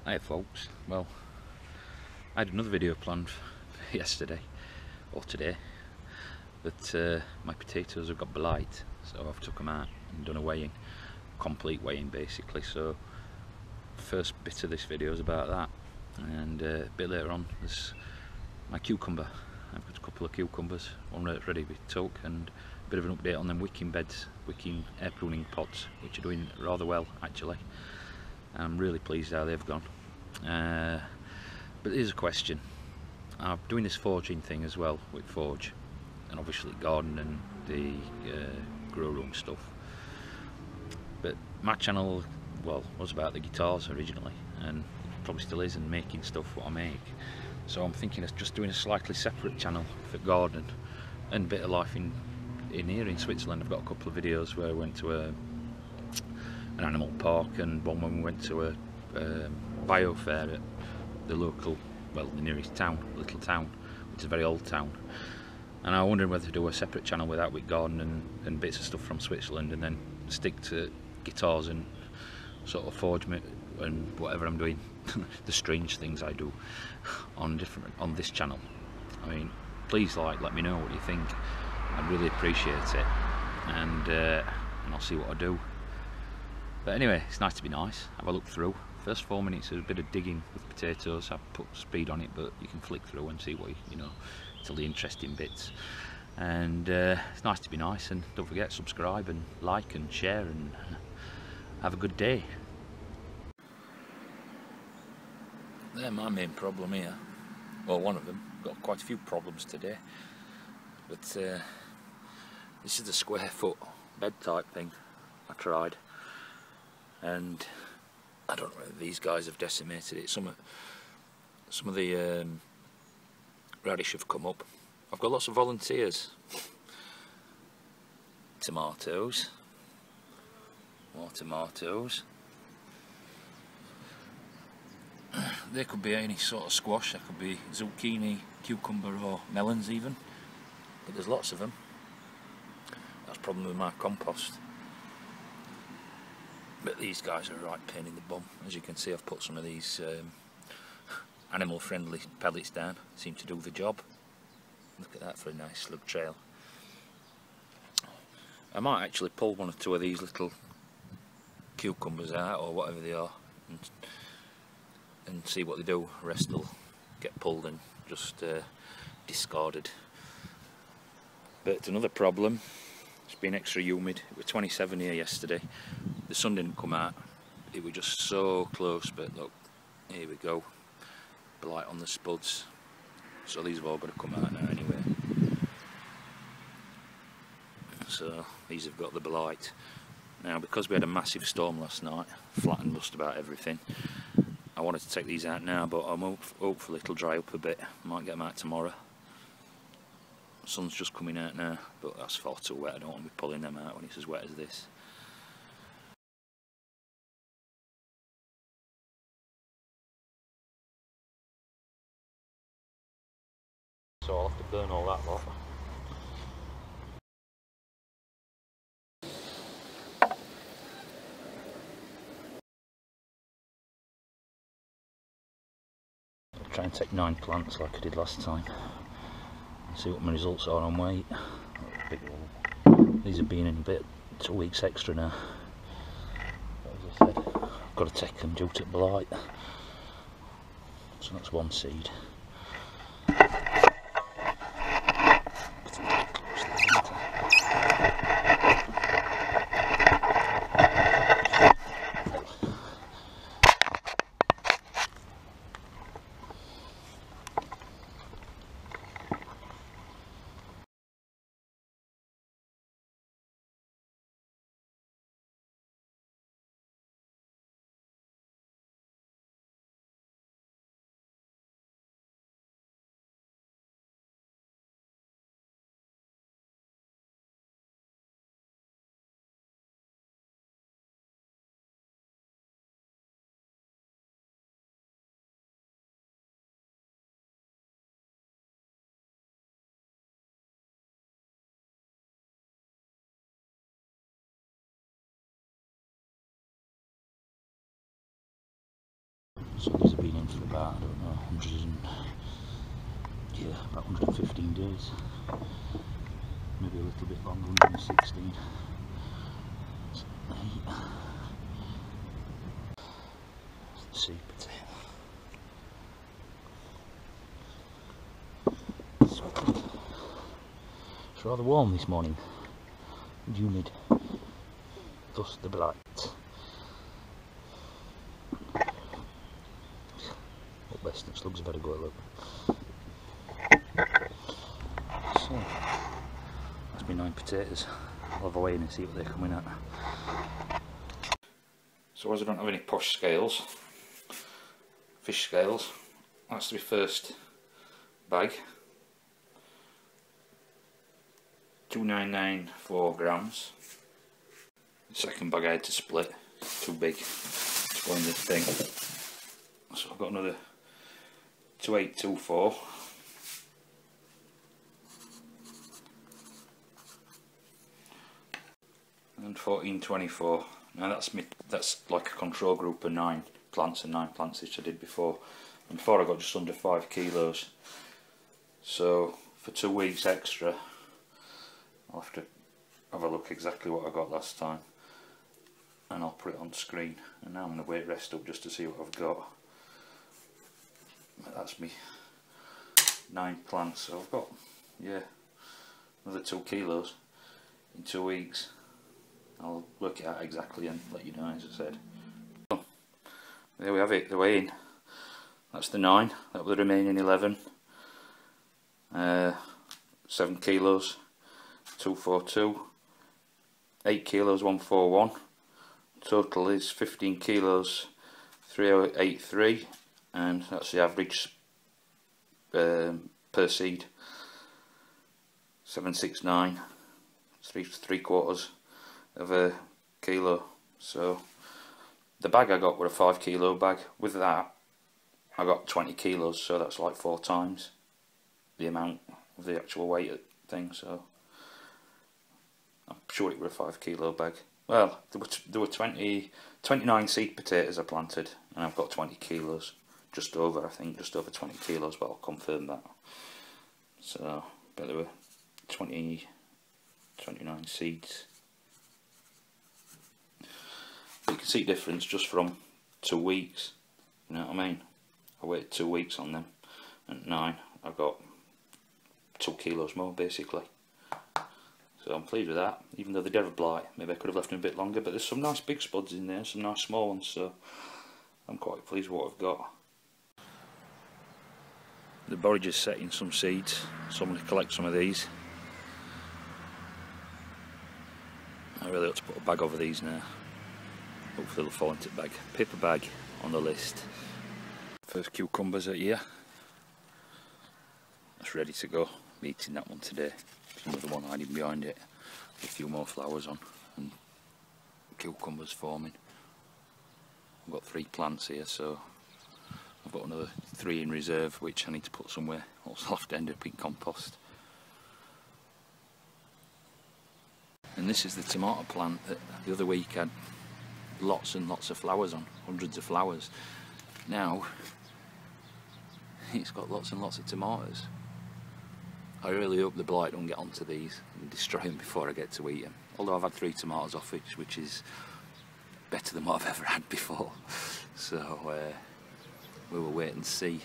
Hi folks, well, I had another video planned for yesterday, or today, but my potatoes have got blight, so I've took them out and done a weighing, complete weighing basically. So first bit of this video is about that, and a bit later on there's my cucumber. I've got a couple of cucumbers, one that's ready to be took, and a bit of an update on them wicking beds, wicking air pruning pots, which are doing rather well actually. I'm really pleased how they've gone. But here's a question. I'm doing this foraging thing as well with Forge, and obviously garden and the grow room stuff. But my channel, well, was about the guitars originally, and probably still is, and making stuff what I make. So I'm thinking of just doing a slightly separate channel for garden and a bit of life in here in Switzerland. I've got a couple of videos where I went to an animal park, and one when we went to a biofair at the local, well, the nearest town, little town, which is a very old town. And I wondered whether to do a separate channel with that, with garden and bits of stuff from Switzerland, and then stick to guitars and sort of forge and whatever I'm doing, the strange things I do on this channel. I mean, please let me know what you think. I'd really appreciate it, and I'll see what I do. But anyway, it's nice to be nice. Have a look through. First 4 minutes is a bit of digging with potatoes. I've put speed on it, but you can flick through and see what you know, till the interesting bits. And it's nice to be nice. And don't forget, subscribe and like and share, and have a good day. They're my main problem here. Well, one of them. Got quite a few problems today. But this is the square foot bed type thing I tried, and I don't know whether these guys have decimated it. Some of the radish have come up. I've got lots of volunteers. Tomatoes, more tomatoes. There could be any sort of squash. There could be zucchini, cucumber, or melons even. But there's lots of them. That's the problem with my compost. But these guys are a right pain in the bum. As you can see, I've put some of these animal friendly pellets down. Seem to do the job. Look at that for a nice slug trail. I might actually pull one or two of these little cucumbers out, or whatever they are, and see what they do. The rest will get pulled and just discarded. But it's another problem. It's been extra humid. It was 27 here yesterday. The sun didn't come out. It was just so close. But look, here we go. Blight on the spuds. So these have all got to come out now anyway. So these have got the blight. Now, because we had a massive storm last night, flattened just about everything, I wanted to take these out now, but I'm hopefully it'll dry up a bit. Might get them out tomorrow. Sun's just coming out now, but that's far too wet. I don't want to be pulling them out when it's as wet as this. So I'll have to burn all that lot. I'll try and take 9 plants like I did last time. See what my results are on weight. These have been in a bit 2 weeks extra now. As I said, I've got to take them due to blight. So that's one seed. So these have been in for about, I don't know, 100 and, yeah, about 115 days. Maybe a little bit longer, 116. So, the seed potato. It's rather warm this morning and humid, thus the blight. Up best and slugs better go look. So that's my 9 potatoes. I'll have a weigh in and see what they're coming at. So as I don't have any posh scales, fish scales, that's my first bag. 2,994 grams. The second bag I had to split, it's too big to go in this thing. So I've got another 2,824. And 1,424. Now that's like a control group of 9 plants and 9 plants which I did before. And before I got just under 5 kilos. So for 2 weeks extra, I'll have to have a look exactly what I got last time, and I'll put it on screen. And now I'm going to wait rest up just to see what I've got. That's me 9 plants, so I've got, yeah, another 2 kilos in 2 weeks. I'll work it out exactly and let you know, as I said. So, there we have it, the weigh-in. That's the 9, that was the remaining 11. 7 kilos. 242, 8 kilos 141, total is 15 kilos 3083, and that's the average per seed, 769, 3/4 of a kilo. So the bag I got was a 5 kilo bag. With that I got 20 kilos, so that's like 4 times the amount of the actual weight thing. So I'm sure it was a 5 kilo bag. Well, there were 29 seed potatoes I planted, and I've got 20 kilos, just over, I think, just over 20 kilos, but I'll confirm that. So, but there were 29 seeds. But you can see difference just from 2 weeks, you know what I mean? I waited 2 weeks on them, and 9, I got 2 kilos more basically. So I'm pleased with that, even though they did have blight. Maybe I could have left them a bit longer, but there's some nice big spuds in there, some nice small ones, so I'm quite pleased with what I've got. The borage is setting some seeds, so I'm going to collect some of these. I really ought to put a bag over these now. Hopefully they'll fall into the bag. Paper bag on the list. First cucumbers are here. That's ready to go. I'm eating that one today. There's another one hiding behind it with a few more flowers on and cucumbers forming. I've got 3 plants here, so I've got another 3 in reserve which I need to put somewhere, else I'll have to end up in compost. And this is the tomato plant that the other week had lots and lots of flowers on, hundreds of flowers. Now it's got lots and lots of tomatoes. I really hope the blight don't get onto these and destroy them before I get to eat them. Although I've had 3 tomatoes off it, which is better than what I've ever had before. So we will wait and see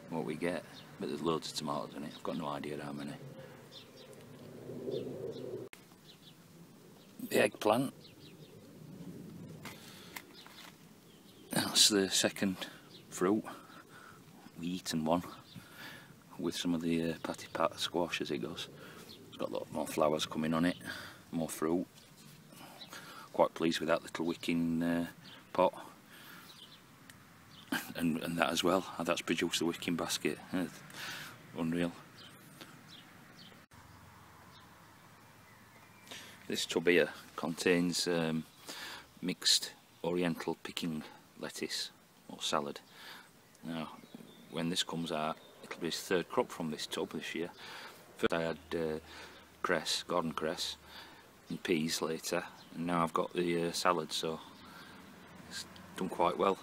what we get. But there's loads of tomatoes in it. I've got no idea how many. The eggplant. That's the second fruit. We've eaten one with some of the patty pat squash as it goes. It's got a lot more flowers coming on it, more fruit. Quite pleased with that little wicking pot, and that as well. That's produced the wicking basket. Unreal. This tub here contains mixed oriental picking lettuce or salad. Now, when this comes out, it'll be his 3rd crop from this tub this year. First I had cress, garden cress, and peas later, and now I've got the salad, so it's done quite well.